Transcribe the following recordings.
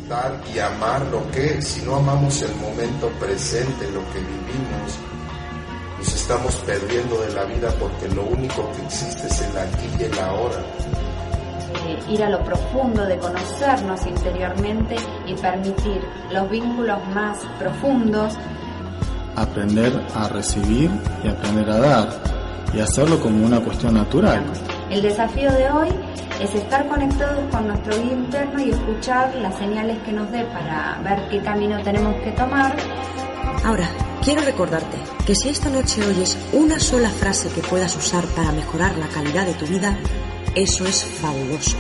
disfrutar y amar lo que es. Si no amamos el momento presente, lo que vivimos, nos estamos perdiendo de la vida, porque lo único que existe es el aquí y el ahora. Ir a lo profundo de conocernos interiormente y permitir los vínculos más profundos. Aprender a recibir y aprender a dar, y hacerlo como una cuestión natural. El desafío de hoy es estar conectados con nuestro guía interno y escuchar las señales que nos dé para ver qué camino tenemos que tomar. Ahora, quiero recordarte que si esta noche oyes una sola frase que puedas usar para mejorar la calidad de tu vida, eso es fabuloso.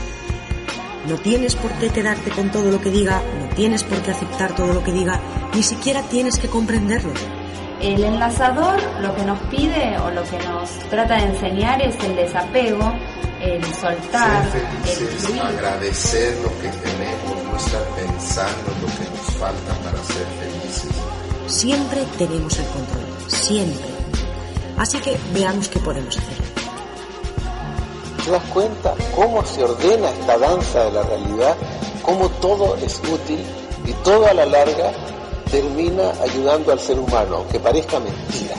No tienes por qué quedarte con todo lo que diga, no tienes por qué aceptar todo lo que diga, ni siquiera tienes que comprenderlo. El enlazador lo que nos pide o lo que nos trata de enseñar es el desapego, el soltar, ser felices, el fluir. agradecer lo que tenemos, no estar pensando en lo que nos falta para ser felices. Siempre tenemos el control, siempre. Así que veamos qué podemos hacer. ¿Te das cuenta cómo se ordena esta danza de la realidad? Cómo todo es útil y todo a la larga termina ayudando al ser humano, aunque parezca mentira.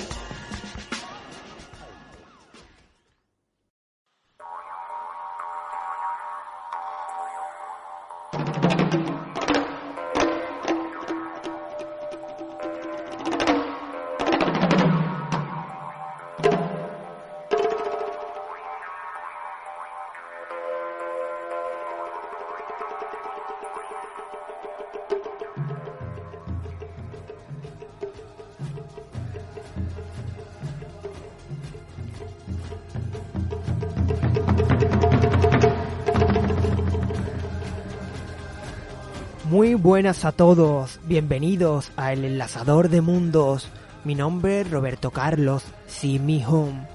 Muy buenas a todos, bienvenidos a El Enlazador de Mundos. Mi nombre es Roberto Carlos Simi Home.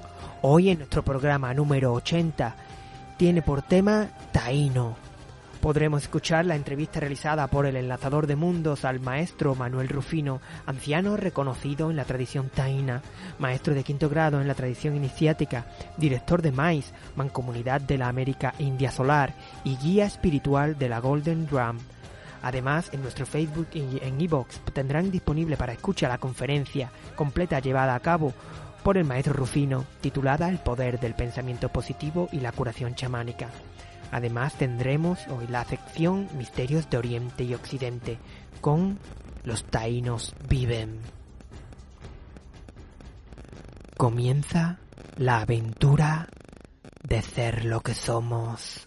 Hoy en nuestro programa número 80 tiene por tema Taíno. Podremos escuchar la entrevista realizada por El Enlazador de Mundos al maestro Manuel Rufino, anciano reconocido en la tradición taína, maestro de quinto grado en la tradición iniciática, director de MAIS, Mancomunidad de la América India Solar, y guía espiritual de la Golden Drum. Además, en nuestro Facebook y en iVoox tendrán disponible para escucha la conferencia completa llevada a cabo por el maestro Rufino, titulada El poder del pensamiento positivo y la curación chamánica. Además, tendremos hoy la sección Misterios de Oriente y Occidente con Los taínos viven. Comienza la aventura de ser lo que somos.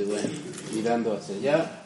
Bueno, mirando hacia allá.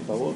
por favor.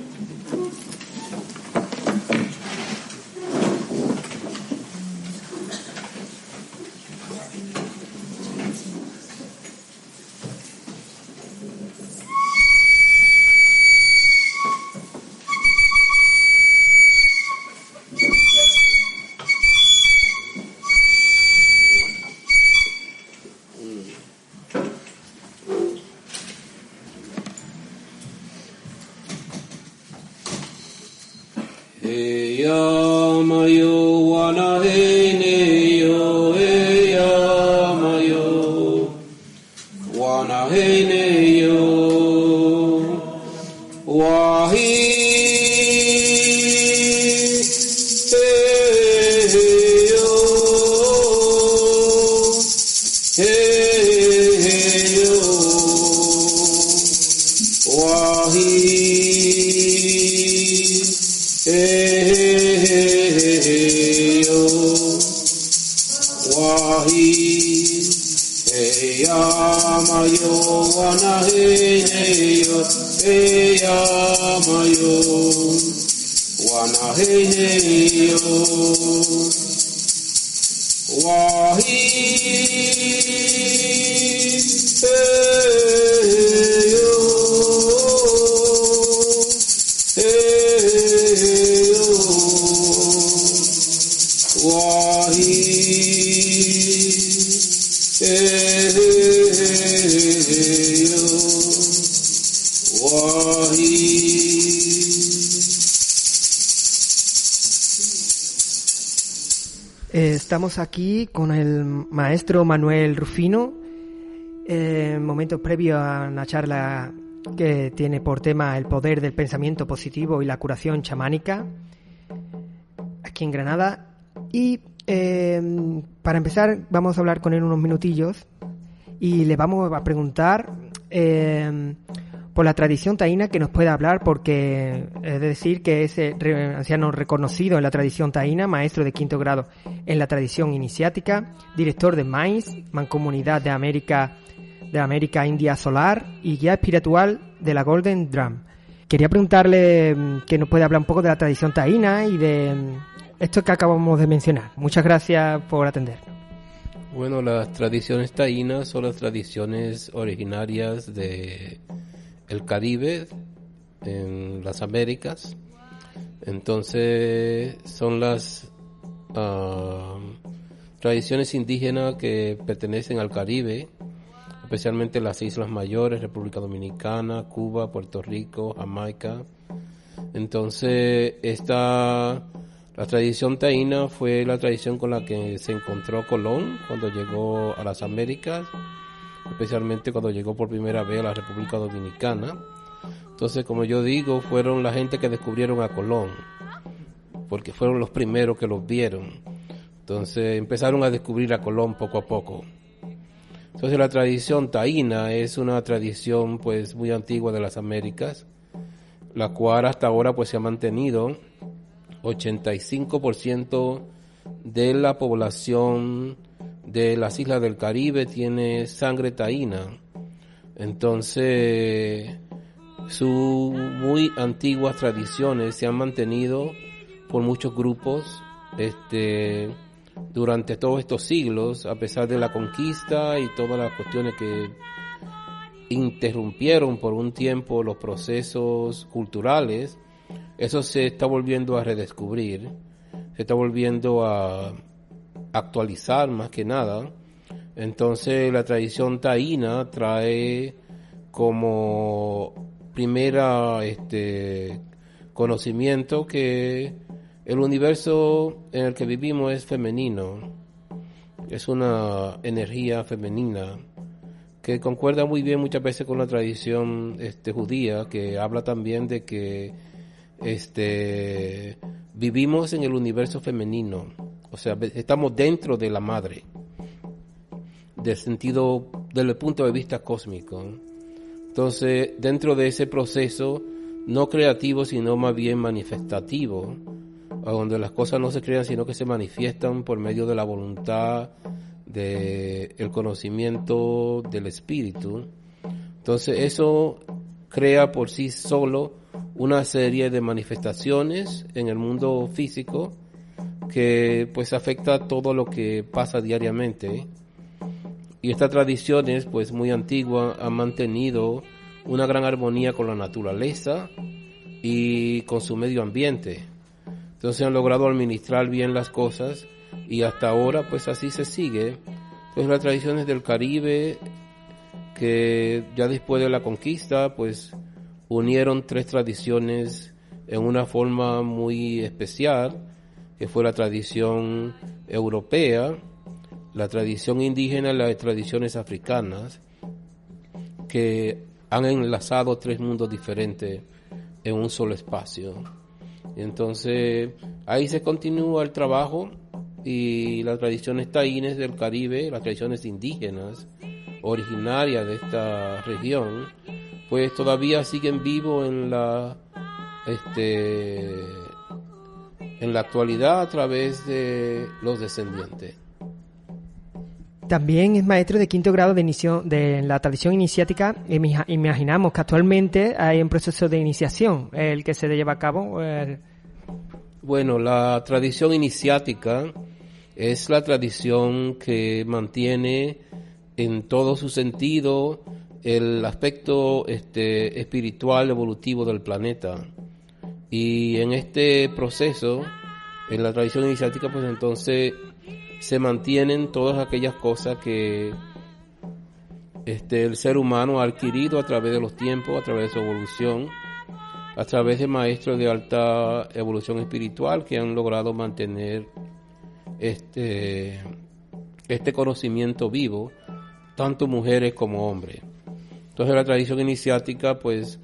Estamos aquí con el maestro Manuel Rufino, momentos previos a una charla que tiene por tema el poder del pensamiento positivo y la curación chamánica, aquí en Granada. Y para empezar vamos a hablar con él unos minutillos y le vamos a preguntar por la tradición taína, que nos pueda hablar, porque es decir que es anciano reconocido en la tradición taína, maestro de 5º grado en la tradición iniciática, director de MAIS, Mancomunidad de América India Solar, y guía espiritual de la Golden Drum. Quería preguntarle que nos puede hablar un poco de la tradición taína y de esto que acabamos de mencionar. Muchas gracias por atender. Bueno, las tradiciones taínas son las tradiciones originarias de el Caribe, en las Américas. Entonces son las tradiciones indígenas que pertenecen al Caribe, especialmente las Islas Mayores, República Dominicana, Cuba, Puerto Rico, Jamaica. Entonces la tradición taína fue la tradición con la que se encontró Colón cuando llegó a las Américas, especialmente cuando llegó por primera vez a la República Dominicana. Entonces, como yo digo, fueron la gente que descubrieron a Colón, porque fueron los primeros que los vieron. Entonces empezaron a descubrir a Colón poco a poco. Entonces la tradición taína es una tradición pues muy antigua de las Américas, la cual hasta ahora pues se ha mantenido. 85% de la población de las islas del Caribe tiene sangre taína. Entonces sus muy antiguas tradiciones se han mantenido por muchos grupos durante todos estos siglos, a pesar de la conquista y todas las cuestiones que interrumpieron por un tiempo los procesos culturales. Eso se está volviendo a redescubrir, se está volviendo a actualizar más que nada. Entonces la tradición taína trae como primera conocimiento que el universo en el que vivimos es femenino, es una energía femenina que concuerda muy bien muchas veces con la tradición judía, que habla también de que vivimos en el universo femenino, o sea, estamos dentro de la madre, desde el punto de vista cósmico. Entonces, dentro de ese proceso no creativo, sino más bien manifestativo, donde las cosas no se crean, sino que se manifiestan por medio de la voluntad, del conocimiento del espíritu. Entonces, eso crea por sí solo una serie de manifestaciones en el mundo físico que pues afecta todo lo que pasa diariamente. Y esta tradición es pues muy antigua, ha mantenido una gran armonía con la naturaleza y con su medio ambiente. Entonces han logrado administrar bien las cosas y hasta ahora pues así se sigue. Entonces las tradiciones del Caribe, que ya después de la conquista pues unieron 3 tradiciones en una forma muy especial, que fue la tradición europea, la tradición indígena y las tradiciones africanas, que han enlazado 3 mundos diferentes en un solo espacio. Entonces ahí se continúa el trabajo, y las tradiciones taínes del Caribe, las tradiciones indígenas originarias de esta región, pues todavía siguen vivos en la actualidad a través de los descendientes. También es maestro de 5º grado de la tradición iniciática. Imaginamos que actualmente hay un proceso de iniciación, el que se lleva a cabo. Bueno, la tradición iniciática es la tradición que mantiene en todo su sentido el aspecto espiritual evolutivo del planeta. Y en este proceso, en la tradición iniciática, pues entonces se mantienen todas aquellas cosas que el ser humano ha adquirido a través de los tiempos, a través de su evolución, a través de maestros de alta evolución espiritual que han logrado mantener este conocimiento vivo, tanto mujeres como hombres. Entonces la tradición iniciática pues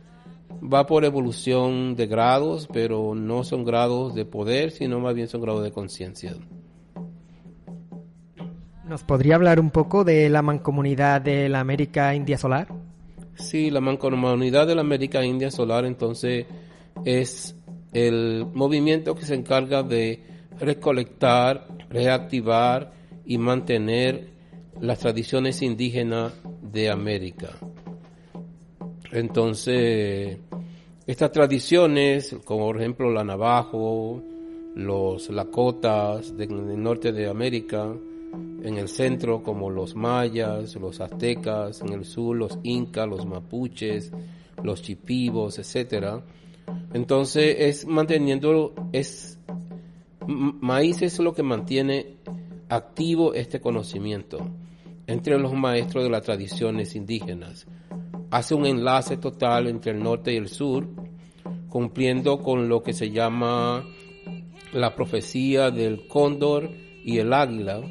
va por evolución de grados, pero no son grados de poder, sino más bien son grados de conciencia. ¿Nos podría hablar un poco de la mancomunidad de la América India Solar? Sí, la mancomunidad de la América India Solar entonces es el movimiento que se encarga de recolectar, reactivar y mantener las tradiciones indígenas de América. Entonces, estas tradiciones, como por ejemplo la Navajo, los Lakotas del norte de América, en el centro como los mayas, los aztecas, en el sur los incas, los mapuches, los chipivos, etcétera. Entonces maíz es lo que mantiene activo este conocimiento entre los maestros de las tradiciones indígenas. Hace un enlace total entre el norte y el sur, cumpliendo con lo que se llama la profecía del cóndor y el águila,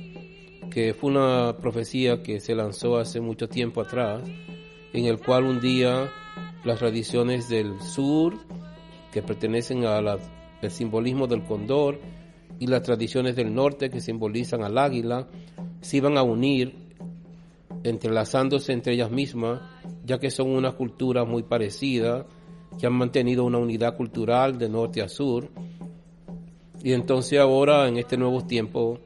que fue una profecía que se lanzó hace mucho tiempo atrás, en el cual un día las tradiciones del sur, que pertenecen al simbolismo del cóndor, y las tradiciones del norte, que simbolizan al águila, se iban a unir, entrelazándose entre ellas mismas, ya que son una cultura muy parecida, que han mantenido una unidad cultural de norte a sur. Y entonces ahora, en este nuevo tiempo,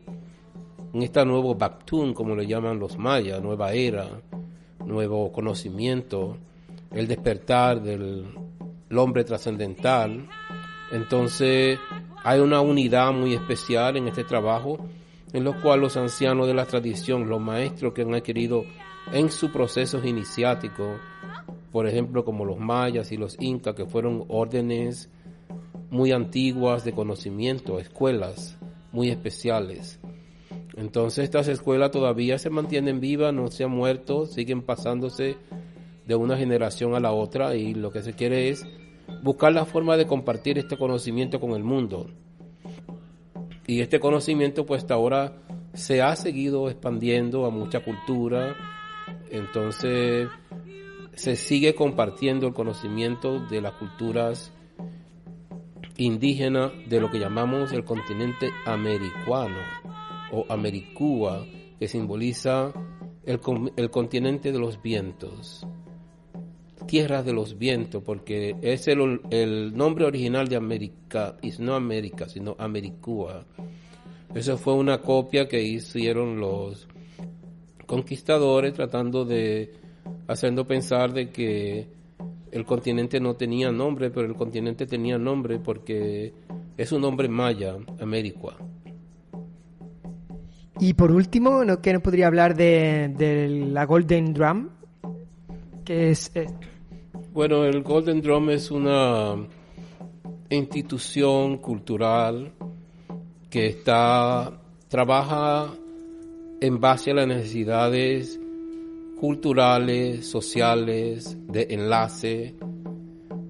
en este nuevo Bactún, como le llaman los mayas, nueva era, nuevo conocimiento, el despertar del hombre trascendental, entonces hay una unidad muy especial en este trabajo, en lo cual los ancianos de la tradición, los maestros que han adquirido en sus procesos iniciáticos, por ejemplo como los mayas y los incas, que fueron órdenes muy antiguas de conocimiento, escuelas muy especiales. Entonces estas escuelas todavía se mantienen vivas, no se han muerto, siguen pasándose de una generación a la otra, y lo que se quiere es buscar la forma de compartir este conocimiento con el mundo. Y este conocimiento pues hasta ahora se ha seguido expandiendo a mucha cultura, entonces se sigue compartiendo el conocimiento de las culturas indígenas de lo que llamamos el continente americano o Americúa, que simboliza el continente de los vientos, tierras de los vientos, porque es el nombre original de América, y no América, sino Americúa. Eso fue una copia que hicieron los conquistadores, tratando de haciendo pensar de que el continente no tenía nombre, pero el continente tenía nombre porque es un nombre maya, América. Y por último, ¿no? ¿Qué nos podría hablar de la Golden Drum? ¿Qué es? Bueno, el Golden Drum es una institución cultural que trabaja en base a las necesidades culturales, sociales, de enlace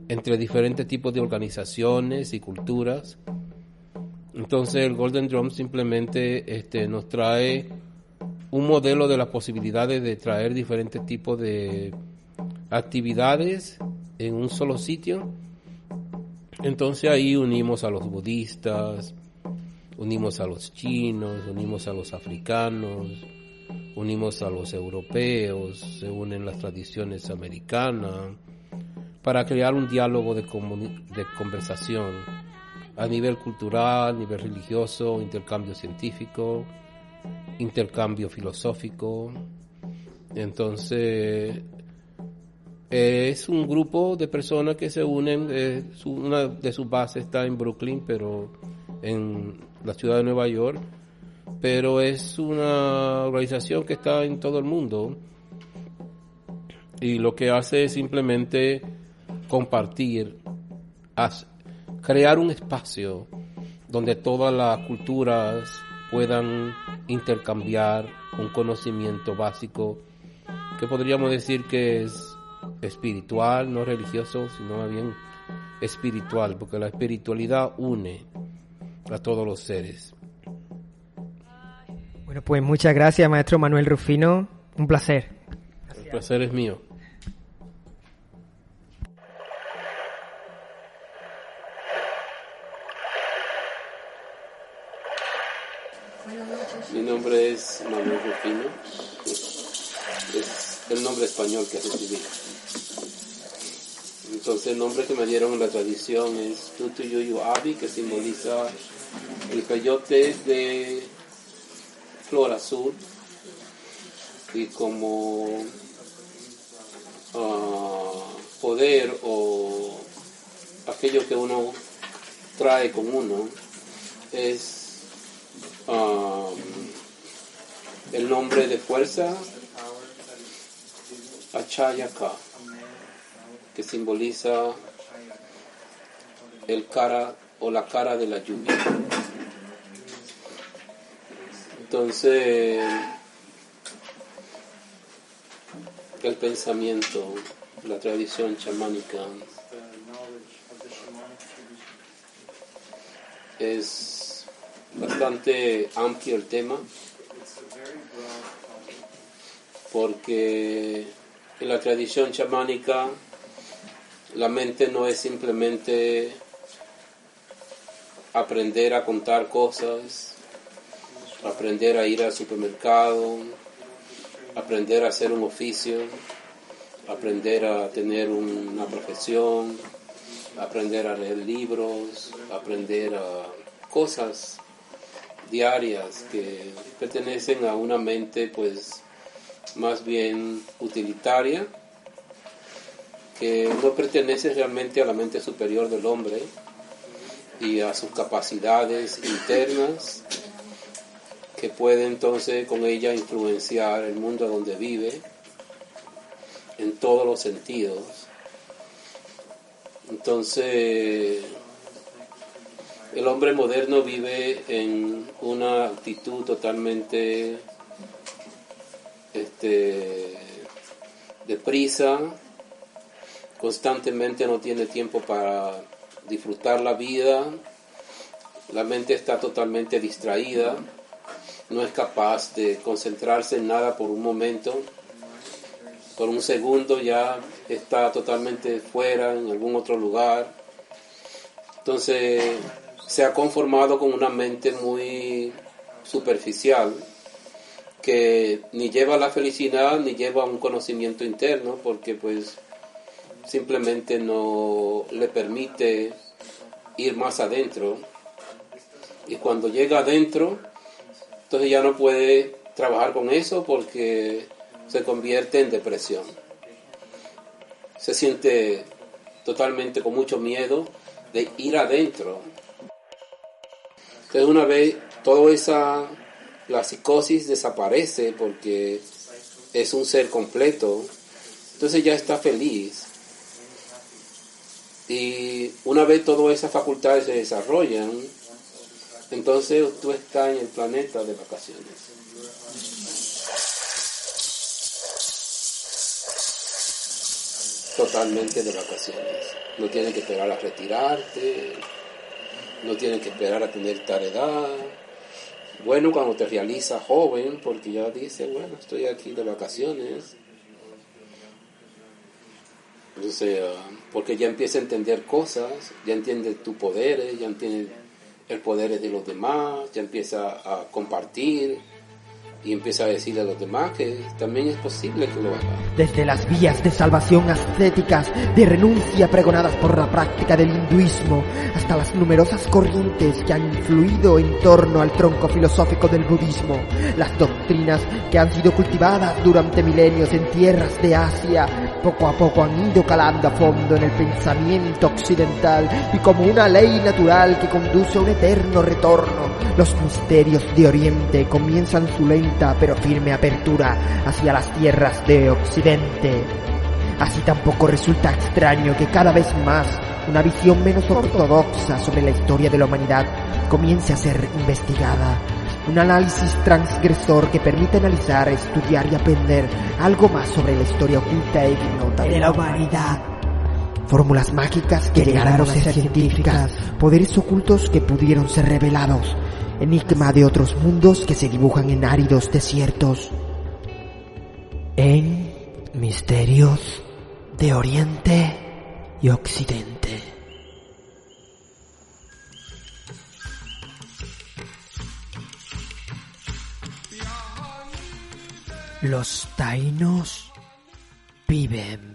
entre diferentes tipos de organizaciones y culturas. Entonces el Golden Drum simplemente nos trae un modelo de las posibilidades de traer diferentes tipos de actividades en un solo sitio. Entonces ahí unimos a los budistas, unimos a los chinos, unimos a los africanos, unimos a los europeos, se unen las tradiciones americanas para crear un diálogo de conversación a nivel cultural, a nivel religioso, intercambio científico, intercambio filosófico. Entonces es un grupo de personas que se unen, una de sus bases está en Brooklyn, pero en la ciudad de Nueva York, pero es una organización que está en todo el mundo y lo que hace es simplemente compartir, crear un espacio donde todas las culturas puedan intercambiar un conocimiento básico que podríamos decir que es espiritual, no religioso, sino más bien espiritual, porque la espiritualidad une a todos los seres. Bueno, pues muchas gracias, maestro Manuel Rufino. Un placer. El placer es mío. Mi nombre es Manuel Rufino. Es el nombre español que recibí. Entonces el nombre que me dieron en la tradición es Tutuyuyu Abi, que simboliza el peyote de flor azul, y como poder o aquello que uno trae con uno es el nombre de fuerza Achayaka, que simboliza el cara o la cara de la lluvia. Entonces, el pensamiento, la tradición chamánica es bastante amplio el tema, porque en la tradición chamánica la mente no es simplemente aprender a contar cosas, aprender a ir al supermercado, aprender a hacer un oficio, aprender a tener una profesión, aprender a leer libros, aprender a cosas diarias que pertenecen a una mente pues más bien utilitaria, que no pertenece realmente a la mente superior del hombre y a sus capacidades internas, que puede entonces con ella influenciar el mundo donde vive en todos los sentidos. Entonces el hombre moderno vive en una actitud totalmente deprisa, constantemente no tiene tiempo para disfrutar la vida, la mente está totalmente distraída, no es capaz de concentrarse en nada por un momento, por un segundo ya está totalmente fuera en algún otro lugar. Entonces se ha conformado con una mente muy superficial que ni lleva a la felicidad ni lleva a un conocimiento interno, porque pues simplemente no le permite ir más adentro, y cuando llega adentro entonces ya no puede trabajar con eso porque se convierte en depresión, se siente totalmente con mucho miedo de ir adentro. Entonces una vez la psicosis desaparece porque es un ser completo, entonces ya está feliz. Y una vez todas esas facultades se desarrollan, entonces tú estás en el planeta de vacaciones. Totalmente de vacaciones. No tienes que esperar a retirarte, no tienes que esperar a tener tal edad. Bueno, cuando te realizas joven, porque ya dices, bueno, estoy aquí de vacaciones. O sea, porque ya empieza a entender cosas, ya entiende tus poderes, ya entiende el poder de los demás, ya empieza a compartir y empieza a decirle a los demás que también es posible que lo hagan. Desde las vías de salvación ascéticas, de renuncia pregonadas por la práctica del hinduismo, hasta las numerosas corrientes que han influido en torno al tronco filosófico del budismo, las doctrinas que han sido cultivadas durante milenios en tierras de Asia, poco a poco han ido calando a fondo en el pensamiento occidental y como una ley natural que conduce a un eterno retorno, los misterios de Oriente comienzan su lenta pero firme apertura hacia las tierras de Occidente. Así tampoco resulta extraño que cada vez más una visión menos ortodoxa sobre la historia de la humanidad comience a ser investigada. Un análisis transgresor que permite analizar, estudiar y aprender algo más sobre la historia oculta e ignota de la humanidad. Fórmulas mágicas que llegaron a ser científicas, poderes ocultos que pudieron ser revelados, enigma de otros mundos que se dibujan en áridos desiertos. En Misterios de Oriente y Occidente. Los taínos viven.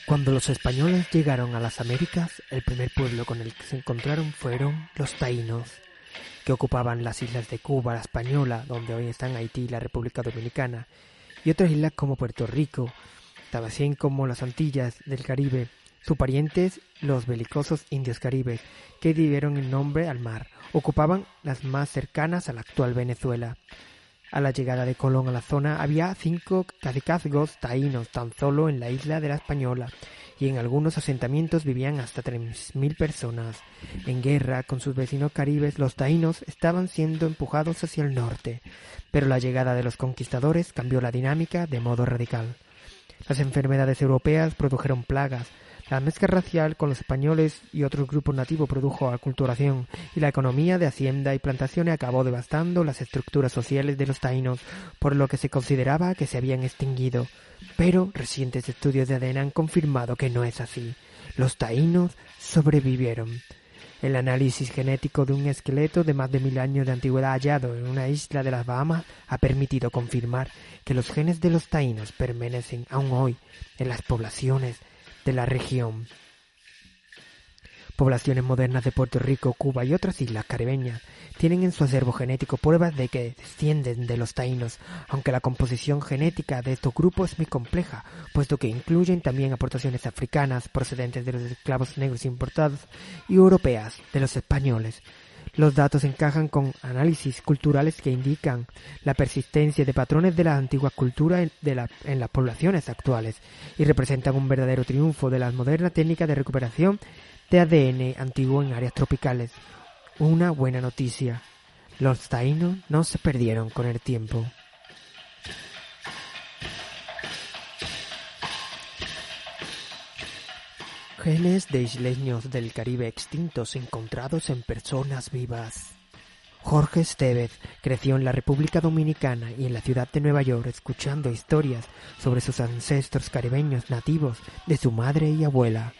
Cuando los españoles llegaron a las Américas, el primer pueblo con el que se encontraron fueron los taínos, que ocupaban las islas de Cuba, la Española, donde hoy están Haití y la República Dominicana, y otras islas como Puerto Rico, también como las Antillas del Caribe. Sus parientes, los belicosos indios caribes, que dieron el nombre al mar, ocupaban las más cercanas a la actual Venezuela. A la llegada de Colón a la zona había 5 cacicazgos taínos tan solo en la isla de la Española, y en algunos asentamientos vivían hasta 3.000 personas. En guerra con sus vecinos caribes, los taínos estaban siendo empujados hacia el norte, pero la llegada de los conquistadores cambió la dinámica de modo radical. Las enfermedades europeas produjeron plagas. La mezcla racial con los españoles y otros grupos nativos produjo aculturación, y la economía de hacienda y plantaciones acabó devastando las estructuras sociales de los taínos, por lo que se consideraba que se habían extinguido. Pero recientes estudios de ADN han confirmado que no es así. Los taínos sobrevivieron. El análisis genético de un esqueleto de más de 1000 años de antigüedad hallado en una isla de las Bahamas ha permitido confirmar que los genes de los taínos permanecen aún hoy en las poblaciones de la región. Poblaciones modernas de Puerto Rico, Cuba y otras islas caribeñas tienen en su acervo genético pruebas de que descienden de los taínos, aunque la composición genética de estos grupos es muy compleja, puesto que incluyen también aportaciones africanas procedentes de los esclavos negros importados y europeas de los españoles. Los datos encajan con análisis culturales que indican la persistencia de patrones de la antigua cultura en las poblaciones actuales y representan un verdadero triunfo de la moderna técnica de recuperación de ADN antiguo en áreas tropicales. Una buena noticia: los taínos no se perdieron con el tiempo. Genes de isleños del Caribe extintos encontrados en personas vivas. Jorge Estevez creció en la República Dominicana y en la ciudad de Nueva York escuchando historias sobre sus ancestros caribeños nativos de su madre y abuela.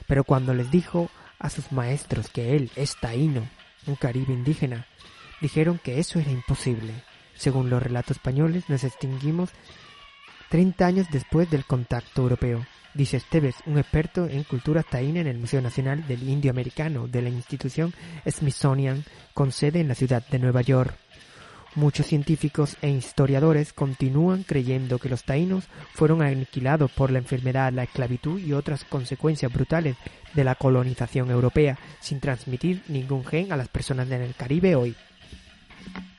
Pero cuando les dijo a sus maestros que él es taíno, un caribe indígena, dijeron que eso era imposible. Según los relatos españoles, nos extinguimos 30 años después del contacto europeo. dice Esteves, un experto en cultura taína en el Museo Nacional del Indio Americano de la institución Smithsonian, con sede en la ciudad de Nueva York. Muchos científicos e historiadores continúan creyendo que los taínos fueron aniquilados por la enfermedad, la esclavitud y otras consecuencias brutales de la colonización europea, sin transmitir ningún gen a las personas en el Caribe hoy.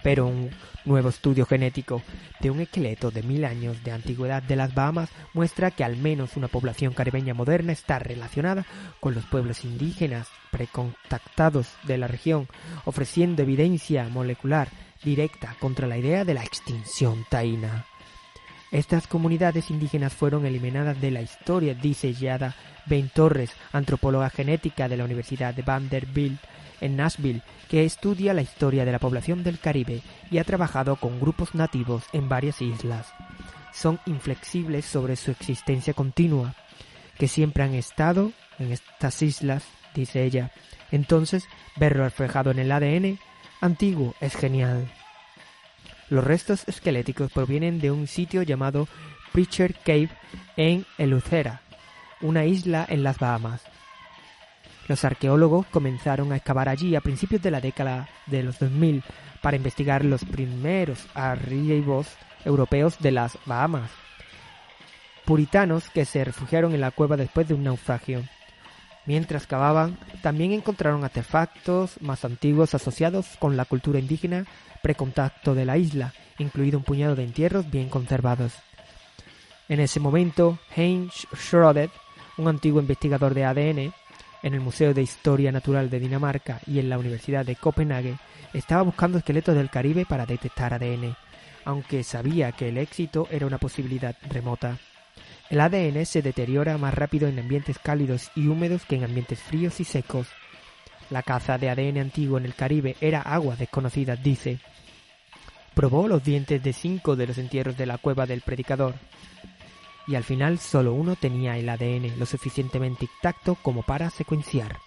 Pero un nuevo estudio genético de un esqueleto de 1000 años de antigüedad de las Bahamas muestra que al menos una población caribeña moderna está relacionada con los pueblos indígenas precontactados de la región, ofreciendo evidencia molecular directa contra la idea de la extinción taína. Estas comunidades indígenas fueron eliminadas de la historia, dice Yada Ben Torres, antropóloga genética de la Universidad de Vanderbilt en Nashville, que estudia la historia de la población del Caribe y ha trabajado con grupos nativos en varias islas. Son inflexibles sobre su existencia continua, que siempre han estado en estas islas, dice ella. Entonces, verlo reflejado en el ADN antiguo es genial. Los restos esqueléticos provienen de un sitio llamado Preacher Cave en Eleuthera, una isla en las Bahamas. Los arqueólogos comenzaron a excavar allí a principios de la década de los 2000 para investigar los primeros arribos europeos de las Bahamas, puritanos que se refugiaron en la cueva después de un naufragio. Mientras cavaban, también encontraron artefactos más antiguos asociados con la cultura indígena precontacto de la isla, incluido un puñado de entierros bien conservados. En ese momento, Heinz Schroeder, un antiguo investigador de ADN, en el Museo de Historia Natural de Dinamarca y en la Universidad de Copenhague, estaba buscando esqueletos del Caribe para detectar ADN, aunque sabía que el éxito era una posibilidad remota. El ADN se deteriora más rápido en ambientes cálidos y húmedos que en ambientes fríos y secos. La caza de ADN antiguo en el Caribe era agua desconocida, dice. Probó los dientes de 5 de los entierros de la cueva del predicador, y al final solo uno tenía el ADN lo suficientemente intacto como para secuenciar.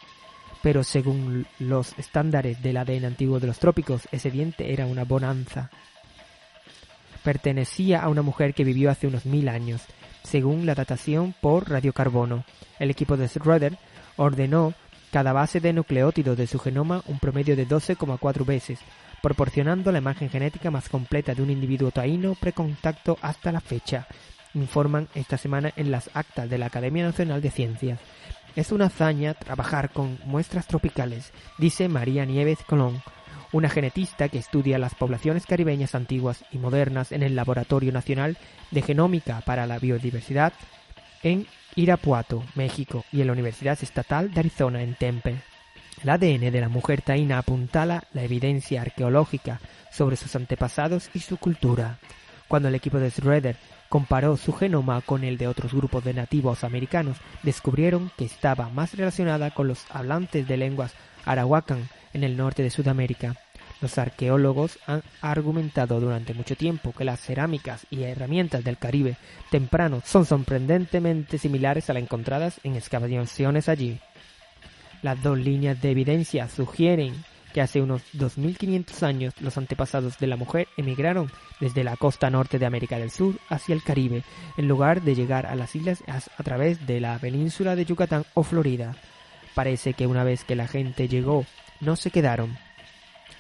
Pero según los estándares del ADN antiguo de los trópicos, ese diente era una bonanza. Pertenecía a una mujer que vivió hace unos 1000 años, según la datación por radiocarbono. El equipo de Schroeder ordenó cada base de nucleótidos de su genoma un promedio de 12,4 veces, proporcionando la imagen genética más completa de un individuo taíno precontacto hasta la fecha, informan esta semana en las actas de la Academia Nacional de Ciencias. Es una hazaña trabajar con muestras tropicales, dice María Nieves Colón, una genetista que estudia las poblaciones caribeñas antiguas y modernas en el Laboratorio Nacional de Genómica para la Biodiversidad en Irapuato, México, y en la Universidad Estatal de Arizona en Tempe. El ADN de la mujer taína apuntala la evidencia arqueológica sobre sus antepasados y su cultura. Cuando el equipo de Schroeder comparó su genoma con el de otros grupos de nativos americanos, descubrieron que estaba más relacionada con los hablantes de lenguas arahuacán en el norte de Sudamérica. Los arqueólogos han argumentado durante mucho tiempo que las cerámicas y herramientas del Caribe temprano son sorprendentemente similares a las encontradas en excavaciones allí. Las dos líneas de evidencia sugieren que hace unos 2500 años los antepasados de la mujer emigraron desde la costa norte de América del Sur hacia el Caribe, en lugar de llegar a las islas a través de la península de Yucatán o Florida. Parece que una vez que la gente llegó, no se quedaron.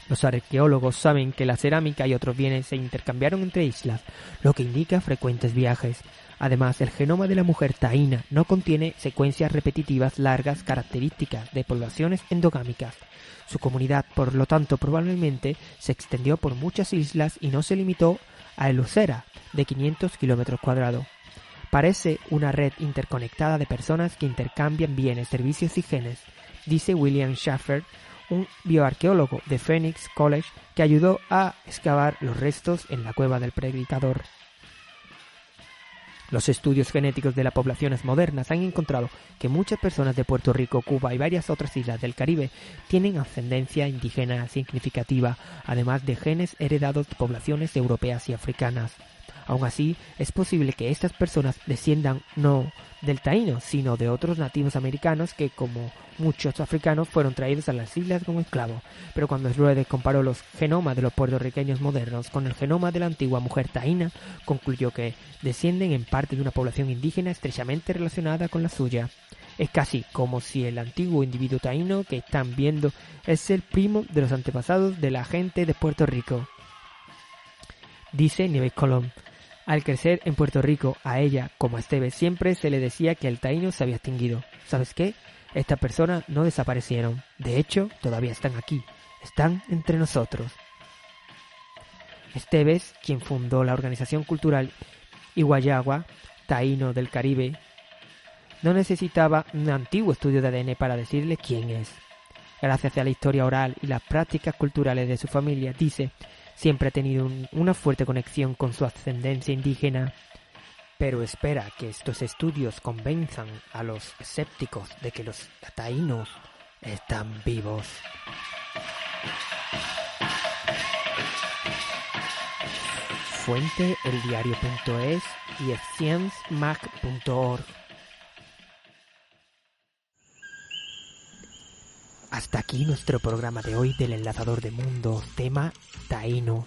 Los arqueólogos saben que la cerámica y otros bienes se intercambiaron entre islas, lo que indica frecuentes viajes. Además, el genoma de la mujer taína no contiene secuencias repetitivas largas características de poblaciones endogámicas. Su comunidad, por lo tanto, probablemente se extendió por muchas islas y no se limitó a Eleuthera, de 500 kilómetros cuadrados. Parece una red interconectada de personas que intercambian bienes, servicios y genes, dice William Schaffer, un bioarqueólogo de Phoenix College que ayudó a excavar los restos en la cueva del predicador. Los estudios genéticos de las poblaciones modernas han encontrado que muchas personas de Puerto Rico, Cuba y varias otras islas del Caribe tienen ascendencia indígena significativa, además de genes heredados de poblaciones europeas y africanas. Aún así, es posible que estas personas desciendan no del taíno, sino de otros nativos americanos que, como muchos africanos, fueron traídos a las islas como esclavos. Pero cuando Schroeder comparó los genomas de los puertorriqueños modernos con el genoma de la antigua mujer taína, concluyó que descienden en parte de una población indígena estrechamente relacionada con la suya. Es casi como si el antiguo individuo taíno que están viendo es el primo de los antepasados de la gente de Puerto Rico. Dice Nieves Colón: al crecer en Puerto Rico, a ella, como a Esteves, siempre se le decía que el taíno se había extinguido. ¿Sabes qué? Estas personas no desaparecieron. De hecho, todavía están aquí. Están entre nosotros. Esteves, quien fundó la organización cultural Iguayagua, Taíno del Caribe, no necesitaba un antiguo estudio de ADN para decirle quién es. Gracias a la historia oral y las prácticas culturales de su familia, dice, siempre ha tenido una fuerte conexión con su ascendencia indígena. Pero espera que estos estudios convenzan a los escépticos de que los taínos están vivos. Fuente: eldiario.es y sciencemac.org. Hasta aquí nuestro programa de hoy del Enlazador de Mundos, tema taíno.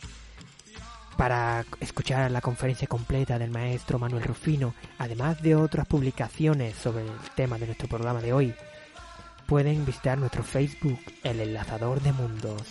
Para escuchar la conferencia completa del maestro Manuel Rufino, además de otras publicaciones sobre el tema de nuestro programa de hoy, pueden visitar nuestro Facebook, El Enlazador de Mundos.